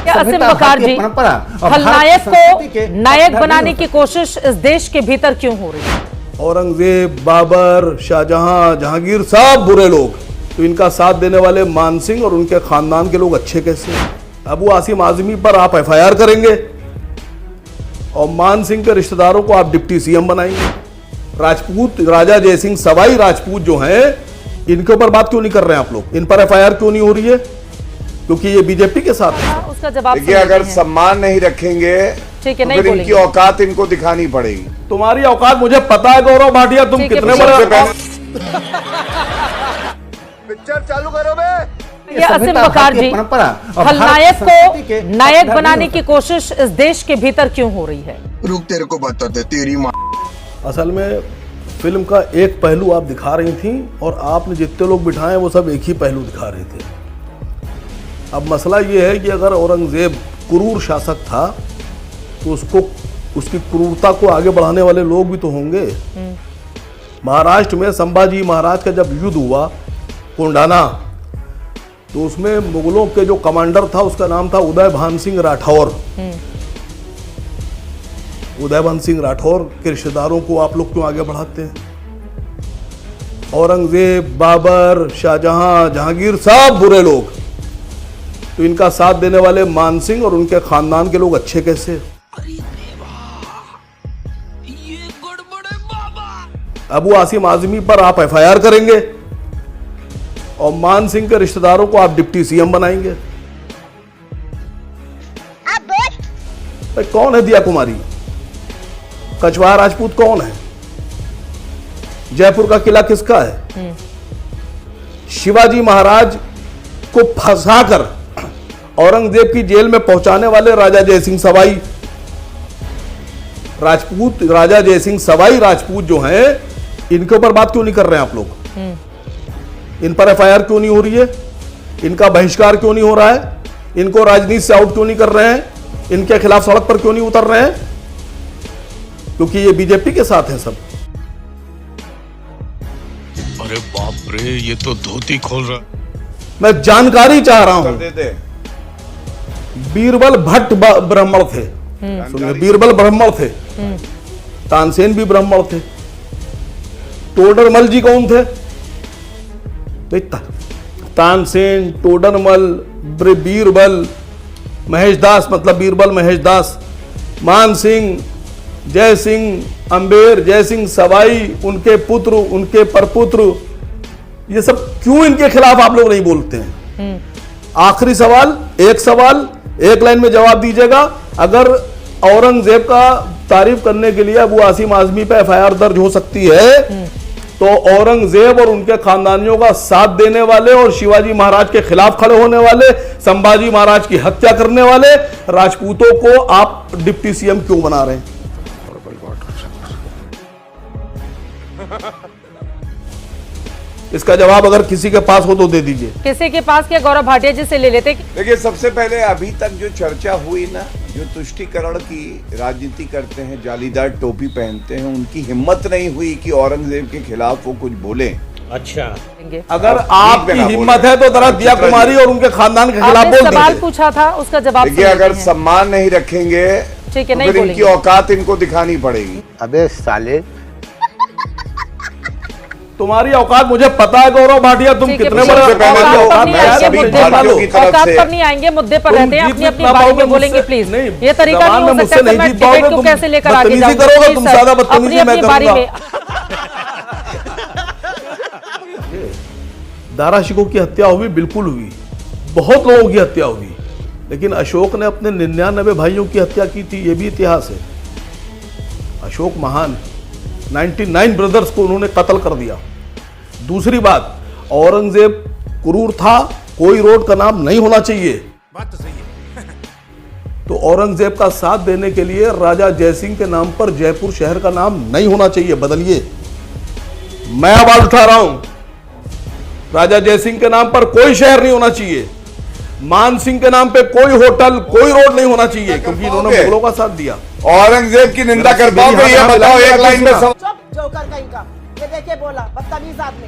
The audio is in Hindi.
असीम बकार जी, खलनायक को नायक बनाने की कोशिश इस देश के भीतर क्यों हो रही है? औरंगजेब, बाबर, शाहजहां, जहांगीर सब बुरे लोग, तो इनका साथ देने वाले मान सिंह और उनके खानदान के लोग अच्छे कैसे? अबू आसिम आजमी पर आप एफआईआर करेंगे और मान सिंह के रिश्तेदारों को आप डिप्टी सीएम बनाएंगे। राजपूत राजा जयसिंह सवाई राजपूत जो हैं, इनके ऊपर बात क्यों नहीं कर रहे हैं आप लोग? इन पर एफआईआर क्यों नहीं हो रही है? क्योंकि ये बीजेपी के साथ है। उसका जवाब देखिए, अगर सम्मान नहीं रखेंगे ठीक है, तो नहीं फिर इनकी औकात इनको दिखानी पड़ेगी। तुम्हारी औकात मुझे पता है गौरव भाटिया, तुम कितने बड़े। पिक्चर चालू करो बे। ये असीम बकार जी, खलनायक को नायक बनाने की कोशिश इस देश के भीतर क्यों हो रही है? रुक, तेरे को बताते तेरी माँ। असल में फिल्म का एक पहलू आप दिखा रही थी और आपने जितने लोग बिठाए वो सब एक ही पहलू दिखा रहे थे। अब मसला ये है कि अगर औरंगजेब क्रूर शासक था तो उसकी क्रूरता को आगे बढ़ाने वाले लोग भी तो होंगे। महाराष्ट्र में संभाजी महाराज का जब युद्ध हुआ कोंडाना, तो उसमें मुगलों के जो कमांडर था उसका नाम था उदय भान सिंह राठौर। उदय भान सिंह राठौर के रिश्तेदारों को आप लोग क्यों आगे बढ़ाते हैं? औरंगजेब, बाबर, शाहजहां, जहांगीर सब बुरे लोग, तो इनका साथ देने वाले मान सिंह और उनके खानदान के लोग अच्छे कैसे? अबू आसिम आजमी पर आप एफआईआर करेंगे और मान सिंह के रिश्तेदारों को आप डिप्टी सीएम बनाएंगे। भाई कौन है दिया कुमारी? कछवाहा राजपूत कौन है? जयपुर का किला किसका है? शिवाजी महाराज को फंसाकर औरंगजेब की जेल में पहुंचाने वाले राजा जयसिंह सवाई राजपूत, राजा जयसिंह सवाई राजपूत जो हैं, इनके ऊपर बात क्यों नहीं कर रहे हैं आप लोग? इन पर एफआईआर क्यों नहीं हो रही है? इनका बहिष्कार क्यों नहीं हो रहा है? इनको राजनीति से आउट क्यों नहीं कर रहे हैं? इनके खिलाफ सड़क पर क्यों नहीं उतर रहे हैं? क्योंकि ये बीजेपी के साथ हैं सब। अरे बाप रे, ये तो धोती खोल रहा। मैं जानकारी चाह रहा हूं। बीरबल भट्ट ब्राह्मण थे, सुनिए, बीरबल ब्राह्मण थे, तानसेन भी ब्राह्मण थे। टोडरमल जी कौन थे? तानसेन, टोडरमल, बीरबल, महेश दास, मतलब बीरबल महेश दास, मान सिंह, जय सिंह अंबेर, जय सिंह सवाई, उनके पुत्र, उनके परपुत्र, ये सब क्यों इनके खिलाफ आप लोग नहीं बोलते हैं? आखिरी सवाल, एक लाइन में जवाब दीजिएगा। अगर औरंगजेब का तारीफ करने के लिए अबू आसिम आजमी पे एफआईआर दर्ज हो सकती है, तो औरंगजेब और उनके खानदानियों का साथ देने वाले और शिवाजी महाराज के खिलाफ खड़े होने वाले, संभाजी महाराज की हत्या करने वाले राजपूतों को आप डिप्टी सीएम क्यों बना रहे हैं? इसका जवाब अगर किसी के पास हो तो दे दीजिए। किसी के पास क्या? गौरव भाटिया जी से ले लेते। देखिए, सबसे पहले अभी तक जो चर्चा हुई ना, जो तुष्टीकरण की राजनीति करते हैं, जालीदार टोपी पहनते हैं, उनकी हिम्मत नहीं हुई कि औरंगजेब के खिलाफ वो कुछ बोले। अच्छा, अगर आपकी हिम्मत है तो जरा दिया कुमारी और उनके खानदान के खिलाफ बोल दीजिए। सवाल पूछा था, उसका जवाब। देखिए, अगर सम्मान नहीं रखेंगे ठीक है, तो फिर इनकी औकात इनको दिखानी पड़ेगी। अबे साले, तुम्हारी औकात मुझे पता है गौरव भाटिया, तुम कितने बड़े। औकात पर नहीं आएंगे, मुद्दे पर रहते हैं, अपनी अपनी बारी में बोलेंगे प्लीज। ये तरीका नहीं हो सकता कि मैं डिबेट को कैसे लेकर आगे जाऊं। करोगे तुम, ज्यादा बदतमीजी मैं करूंगा। दारा शिकोह की हत्या हुई, बिल्कुल हुई, बहुत लोगों की हत्या हुई, लेकिन अशोक ने अपने 99 भाइयों की हत्या की थी, ये भी इतिहास है। अशोक महान 99 ब्रदर्स को उन्होंने कत्ल कर दिया। दूसरी बात, औरंगजेब क्रूर था, कोई रोड का नाम नहीं होना चाहिए। बात तो सही है। तो औरंगजेब का साथ देने के लिए राजा जयसिंह के नाम पर जयपुर शहर का नाम नहीं होना चाहिए, बदलिए। मैं आवाज उठा रहा हूं, राजा जयसिंह के नाम पर कोई शहर नहीं होना चाहिए। मान सिंह के नाम पे कोई होटल, कोई रोड नहीं होना चाहिए, क्योंकि इन्होंने मुगलों का साथ दिया। औरंगजेब की निंदा कर पाओगे? ये बताओ एक लाइन में। जोकर कहीं का, ये देखिए बोला बदतमीज आदमी।